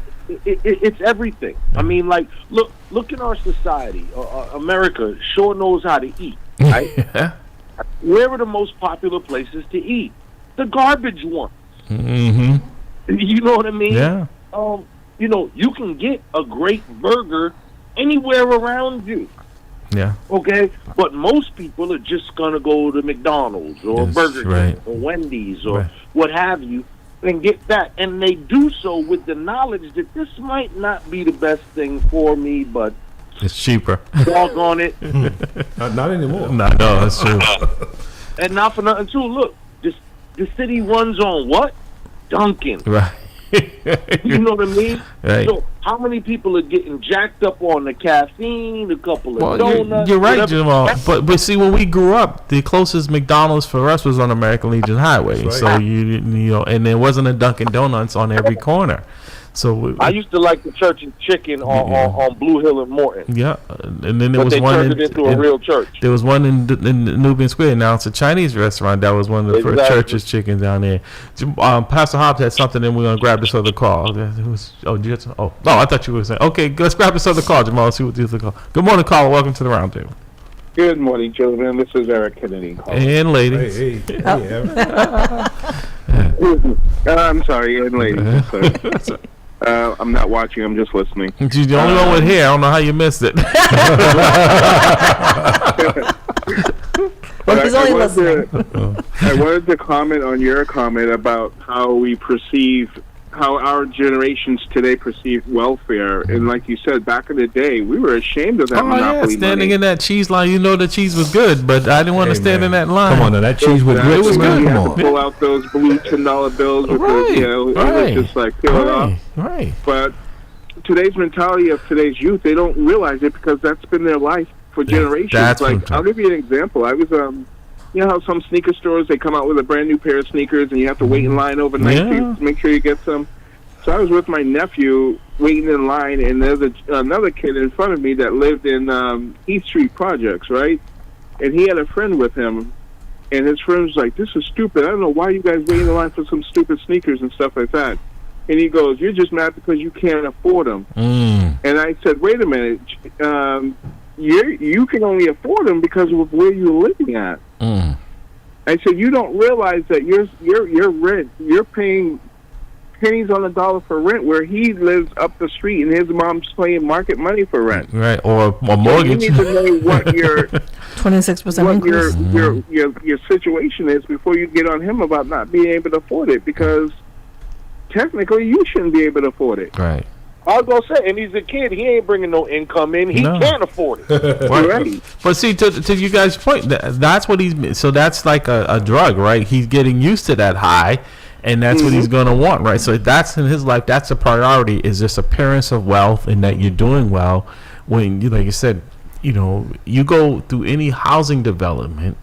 it's everything. I mean, like, look in our society. America sure knows how to eat, right? Where are the most popular places to eat? The garbage ones. You know what I mean? Yeah. You can get a great burger anywhere around you. Yeah. Okay? But most people are just going to go to McDonald's or Burger King or Wendy's or what have you and get that. And they do so with the knowledge that this might not be the best thing for me, but it's cheaper. Doggone it. Not anymore. No, that's true. And not for nothing, too. Look, the city runs on what? Dunkin'. Right. You know what I mean? Right. So how many people are getting jacked up on the caffeine, a couple of donuts? You're right, whatever. Jamal. But see, when we grew up, the closest McDonald's for us was on American Legion Highway. Right. So and there wasn't a Dunkin' Donuts on every corner. So I used to like the Church and Chicken on Blue Hill and Morton. Yeah, and then there But was they one turned it into a real church. There was one in Nubian Square. Now it's a Chinese restaurant. That was one of the first Church's Chicken down there. Pastor Hobbs had something, and we're gonna grab this other call. I thought you were saying. Okay, let's grab this other call, Jamal. See what the other call. Good morning, caller. Welcome to the roundtable. Good morning, gentlemen. This is Eric Kennedy calling. And ladies. Hey, I'm sorry, and ladies. Sorry. I'm not watching. I'm just listening. She's the only one with hair. I don't know how you missed it. Well, he's only listening. I wanted to comment on your comment about how our generations today perceive welfare. And like you said, back in the day, we were ashamed of that monopoly standing money. in that cheese line. You know the cheese was good, but I didn't want to stand in that line. Come on, now, that cheese with Exactly. grits, man. You Come had on. to pull out those blue $10 bills with it was just like peel it off. Right. But today's mentality of today's youth, they don't realize it because that's been their life for generations. That's Like, I'll give you an example. I was, you know how some sneaker stores, they come out with a brand new pair of sneakers and you have to wait in line overnight to make sure you get some? So I was with my nephew waiting in line, and there's another kid in front of me that lived in East Street Projects, right? And he had a friend with him, and his friend was like, "This is stupid. I don't know why you guys waiting in line for some stupid sneakers and stuff like that." And he goes, "You're just mad because you can't afford them." And I said, "Wait a minute. You can only afford them because of where you're living at." I said, you don't realize that your rent, you're paying pennies on the dollar for rent, where he lives up the street and his mom's paying market money for rent. Right, or So mortgage. you need to know what your 26% increase. your situation is before you get on him about not being able to afford it, because technically you shouldn't be able to afford it. Right. I was gonna say, and he's a kid. He ain't bringing no income in. He No. can't afford it. Right. But see, to you guys' point, that's what he's. So that's like a drug, right? He's getting used to that high, and that's what he's going to want, right? So that's in his life. That's a priority. Is this appearance of wealth and that you're doing well? When you, like you said, you go through any housing development,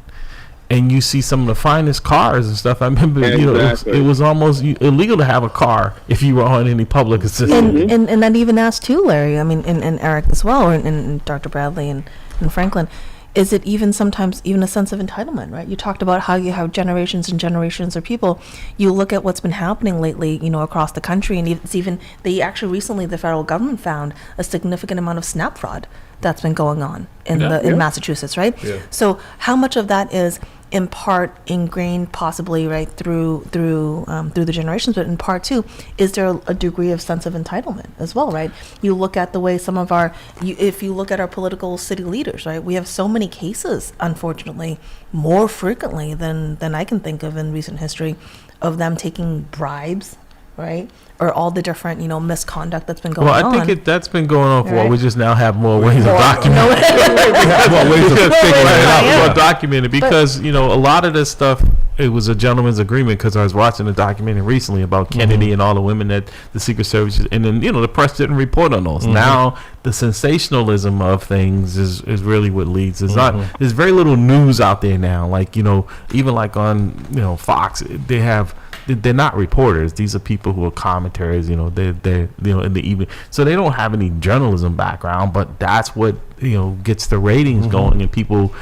and you see some of the finest cars and stuff. I remember, Exactly. it was almost illegal to have a car if you were on any public assistance. And I'd even ask too, Larry, I mean, and Eric as well, and Dr. Bradley and Franklin, is it even sometimes even a sense of entitlement, right? You talked about how you have generations and generations of people. You look at what's been happening lately, across the country, and it's even, recently the federal government found a significant amount of SNAP fraud that's been going on in Massachusetts, right? Yeah. So how much of that is in part ingrained, possibly, right, through the generations, but in part too, is there a degree of sense of entitlement as well, right? You look at the way some of if you look at our political city leaders, right, we have so many cases, unfortunately, more frequently than I can think of in recent history, of them taking bribes, right, or all the different misconduct that's been going on. Well, I think that's been going on for a while. Right. We just now have more ways of documenting. More ways of figuring it out. More documented, because a lot of this stuff, it was a gentleman's agreement, because I was watching a documentary recently about Kennedy and all the women that the Secret Service, and then the press didn't report on those. Now the sensationalism of things is really what leads. There's very little news out there now, like even like on Fox, they're not reporters. These are people who are commentaries. They're in the evening, so they don't have any journalism background. But that's what gets the ratings going, and people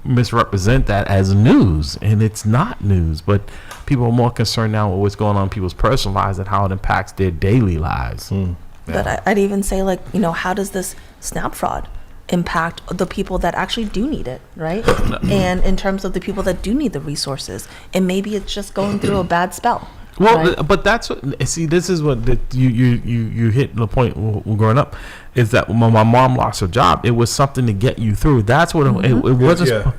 misrepresent that as news, and it's not news. But people are more concerned now with what's going on in people's personal lives and how it impacts their daily lives. But I'd even say, how does this SNAP fraud impact the people that actually do need it, right? And in terms of the people that do need the resources, and maybe it's just going through a bad spell. Well, right? but that's what, see, this is what you hit the point growing up, is that when my mom lost her job, it was something to get you through. That's what it wasn't.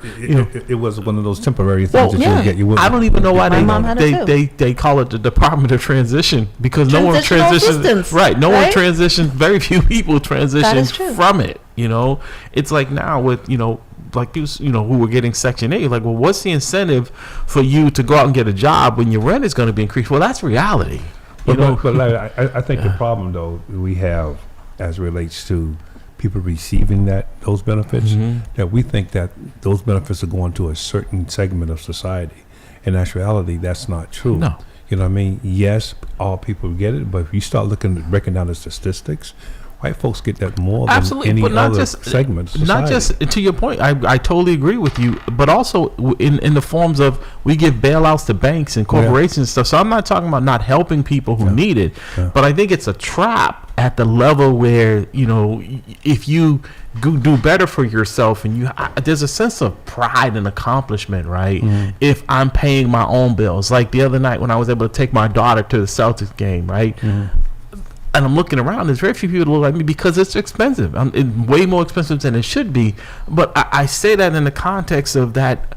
It was one of those temporary things that you get you with. I don't even know why My mom had it too. they call it the Department of Transition, because no one Transitional assistance, transitions. Right, no one right? transitions. Very few people transition true. from it. It's like now with like you who were getting Section 8, like, well, what's the incentive for you to go out and get a job when your rent is going to be increased? Well, that's reality. But Larry, I think the problem though we have as it relates to people receiving those benefits, that we think that those benefits are going to a certain segment of society. In actuality, that's not true. No. You know what I mean? Yes, all people get it, but if you start breaking down the statistics, white folks get that more than any other segment of society. Not just, to your point, I totally agree with you, but also in the forms of, we give bailouts to banks and corporations and stuff. So I'm not talking about not helping people who need it, but I think it's a trap at the level where, if you do better for yourself, and there's a sense of pride and accomplishment, right? If I'm paying my own bills, like the other night when I was able to take my daughter to the Celtics game, right? And I'm looking around, there's very few people that look like me, because it's expensive. It's way more expensive than it should be. But I say that in the context of that,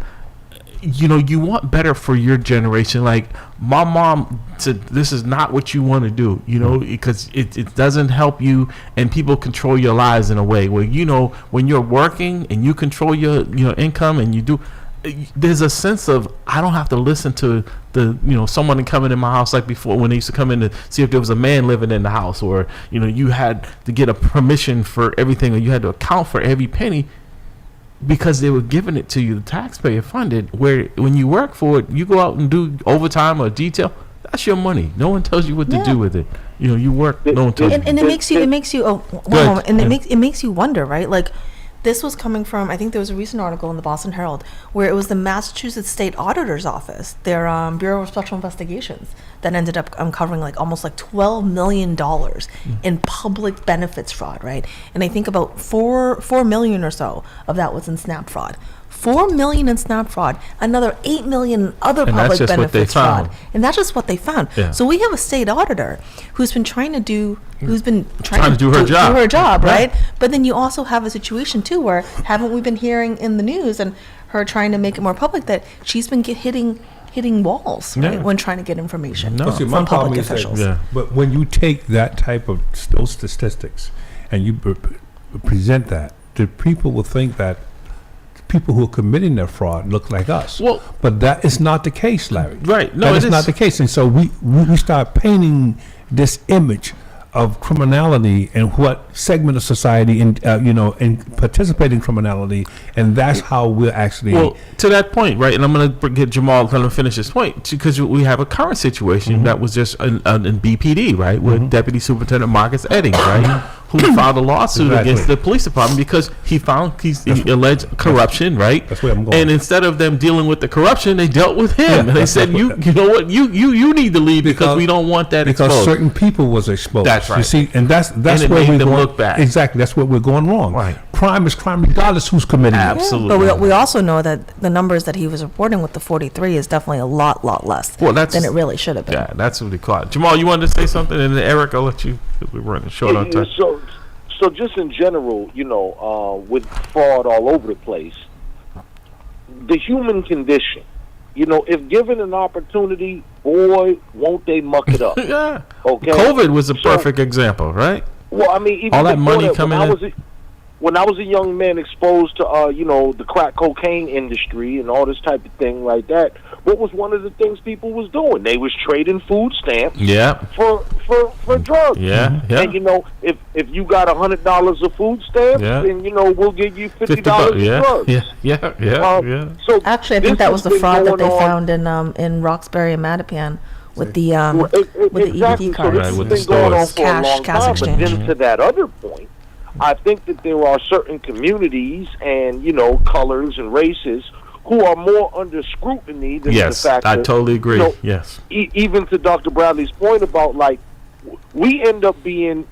you want better for your generation. Like, my mom said, this is not what you want to do, because it doesn't help you, and people control your lives in a way where, when you're working and you control your income, and you do, there's a sense of, I don't have to listen to someone coming in my house like before, when they used to come in to see if there was a man living in the house, or you had to get a permission for everything, or you had to account for every penny, because they were giving it to you, the taxpayer funded. Where when you work for it, you go out and do overtime or detail, that's your money. No one tells you what to do with it. You work, no one tells you. And it makes you one moment, and it makes you wonder, right? Like, this was coming from, I think there was a recent article in the Boston Herald where it was the Massachusetts State Auditor's Office, their Bureau of Special Investigations, that ended up uncovering almost $12 million in public benefits fraud, right? And I think about 4 million or so of that was in SNAP fraud. 4 million in SNAP fraud, another 8 million in other And that's public just what they benefits fraud. found. And that's just what they found. Yeah. So we have a state auditor who's been trying to do her job. right? But then you also have a situation too where haven't we been hearing in the news and her trying to make it more public that she's been hitting walls, right, when trying to get information No. Well, see, my from problem public is that- officials. Yeah. But when you take that type of those statistics and you present that, the people will think that people who are committing their fraud look like us. Well- but that is not the case, Larry. Right. No, that it is not is. the case. And so we start painting this image of criminality and what segment of society and participate in criminality, and that's how we're actually. Well, to that point, right, and I'm going to get Jamal to finish this point because we have a current situation that was just in BPD, right, with Deputy Superintendent Marcus Eddings, right, who filed a lawsuit against the police department because he alleged corruption, right? That's where I'm going. And instead of them dealing with the corruption, they dealt with him, and they said, you know what, you need to leave because we don't want that because exposed. certain people was exposed. That's right. You see, and that's it where made we're them going. look bad. Exactly, that's where we're going wrong. Right. Crime is crime, regardless who's committing it. Absolutely. But we also know that the numbers that he was reporting with the 43 is definitely a lot less than it really should have been. Yeah, that's what they call it. Jamal, you wanted to say something, and then Eric, I'll let you because we're running short on time. So just in general, with fraud all over the place, the human condition, if given an opportunity, boy, won't they muck it up. Yeah. Okay. COVID was a perfect example, right? Well, I mean, even all that before money coming in. When I was a young man exposed to, the crack cocaine industry and all this type of thing like that, what was one of the things people was doing? They was trading food stamps for drugs. Yeah, yeah. And, if you got $100 of food stamps, then, we'll give you $50 of drugs. Yeah. So actually, I think that was the fraud that they found in Roxbury and Mattapan with the exactly. EBT cards. So this has been going on for a long Cash time. exchange. But then to that other point, I think that there are certain communities and, colors and races who are more under scrutiny than the fact that... I totally agree. Yes. Even to Dr. Bradley's point about, we end up being,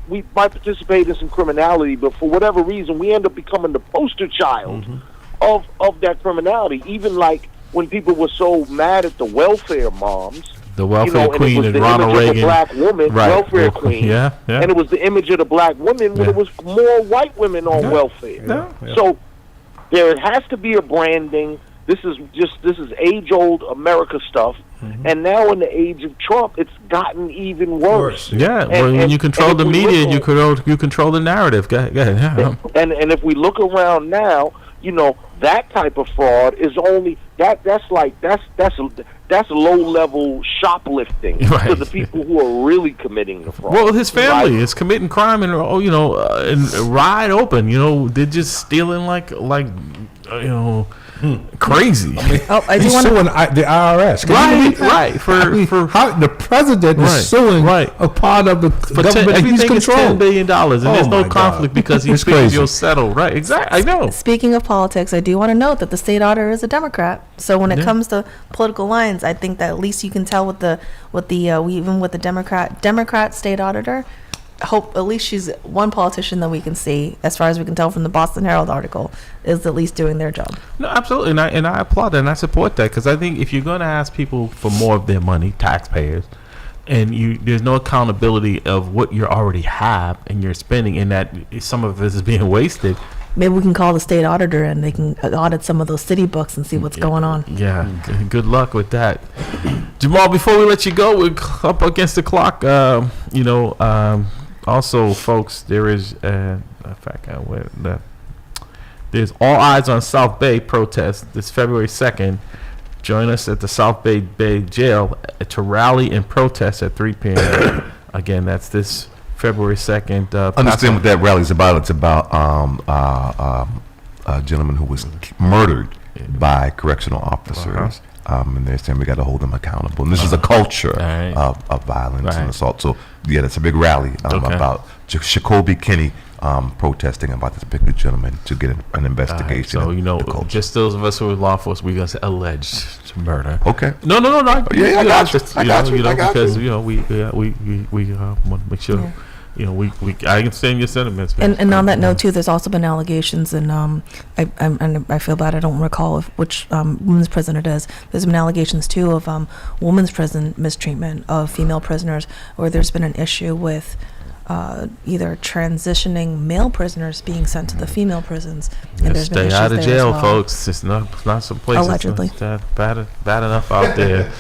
we might participate in some criminality, but for whatever reason, we end up becoming the poster child of that criminality. Even when people were so mad at the welfare moms... The welfare queen and Ronald Reagan. The black woman, welfare queen. Yeah. And it was the image of the black woman when it was more white women on welfare. So there has to be a branding. This is age-old America stuff. And now in the age of Trump, it's gotten even worse. Yeah, when you control the media, you control the narrative. Go ahead. Yeah. And if we look around now, that type of fraud is only that's low-level shoplifting to the people who are really committing the fraud. Well, his family is committing crime and and wide open. They're just stealing crazy. I do want suing the IRS. Right. For how the president is suing a part of the government he's everything is $10 controlled. billion, and there's no conflict because he's crazy. you'll settle. Right. Exactly. I know. Speaking of politics, I do want to note that the state auditor is a Democrat. So when it comes to political lines, I think that at least you can tell with the even with the Democrat state auditor. Hope at least she's one politician that we can see, as far as we can tell from the Boston Herald article, is at least doing their job. No, absolutely, and I applaud that and I support that because I think if you're going to ask people for more of their money, taxpayers, and there's no accountability of what you already have and you're spending, and that some of it is being wasted. Maybe we can call the state auditor and they can audit some of those city books and see what's going on. Yeah, good luck with that. Jamal, before we let you go, we're up against the clock. Also, folks, there is there's All Eyes on South Bay protest this February 2nd. Join us at the South Bay Jail to rally and protest at 3 p.m. Again, that's this February 2nd. Understand what that rally is about. It's about a gentleman who was murdered by correctional officers. And they're saying we got to hold them accountable. And this is a culture of violence and assault. So, yeah, that's a big rally about Jacoby Kinney protesting about this particular gentleman to get an investigation. So, just those of us who are law enforcement, we're going to say alleged murder. Okay. No. I got you. Because we want to make sure I understand your sentiments, man. And on that note too, there's also been allegations, and I feel bad I don't recall which women's prison it is. There's been allegations too of women's prison mistreatment of female prisoners, or there's been an issue with either transitioning male prisoners being sent to the female prisons. And there's been stay issues out of there jail, as well. folks. It's not some places Allegedly. that's bad enough out there.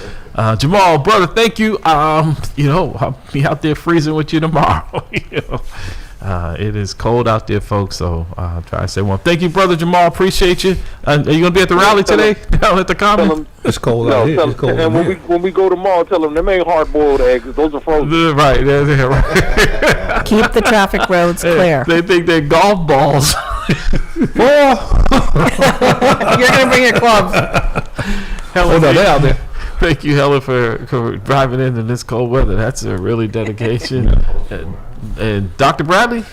Jamal, brother, thank you. I'll be out there freezing with you tomorrow. It is cold out there, folks. So try to say one. Thank you, brother Jamal. Appreciate you. Are you gonna be at the rally today? Down at the common? It's cold out here. It's cold and when we go tomorrow, tell them them ain't hard-boiled eggs. Those are frozen. Right. Right. Keep the traffic roads clear. They think they're golf balls. You're gonna bring your clubs. Helen, they're out there. thank you, Helen, for driving in this cold weather. That's a really dedication. And Dr. Bradley?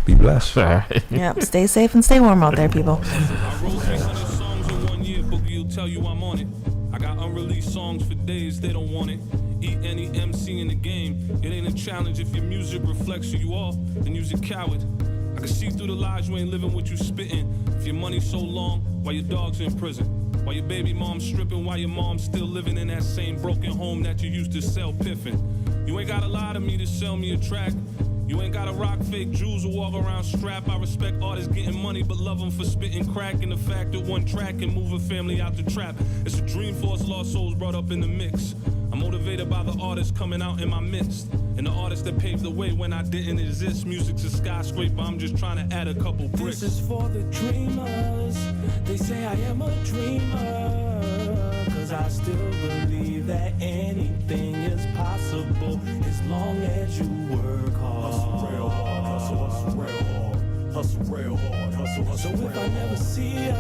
Be blessed. All right. Yep. Stay safe and stay warm out there, people. I wrote 300 songs in 1 year, Boogie will tell you I'm on it. I got unreleased songs for days, they don't want it. Eat any MC in the game, it ain't a challenge if your music reflects who you are, then you's a coward. I can see through the lies you ain't living what you spitting. If your money's so long, why your dog's in prison? Why your baby mom's stripping, why your mom's still living in that same broken home that you used to sell piffin'. You ain't gotta lie to me to sell me a track. You ain't gotta rock fake jewels or walk around strap. I respect artists getting money, but love them for spitting crack. And the fact that one track can move a family out the trap. It's a dream for us lost souls brought up in the mix. I'm motivated by the artists coming out in my midst. And the artists that paved the way when I didn't exist. Music's a skyscraper, I'm just trying to add a couple bricks. This is for the dreamers. They say I am a dreamer. Cause I still believe that anything is possible as long as you work hard. Hustle real hard, hustle real hard. Hustle real hard, hustle so if I never see ya,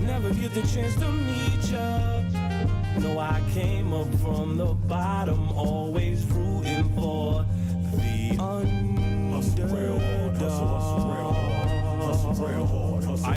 never get the chance to meet ya. No, I came up from the bottom, always rooting for the underdog. Hustle real hard, hustle real hard, hustle real hard.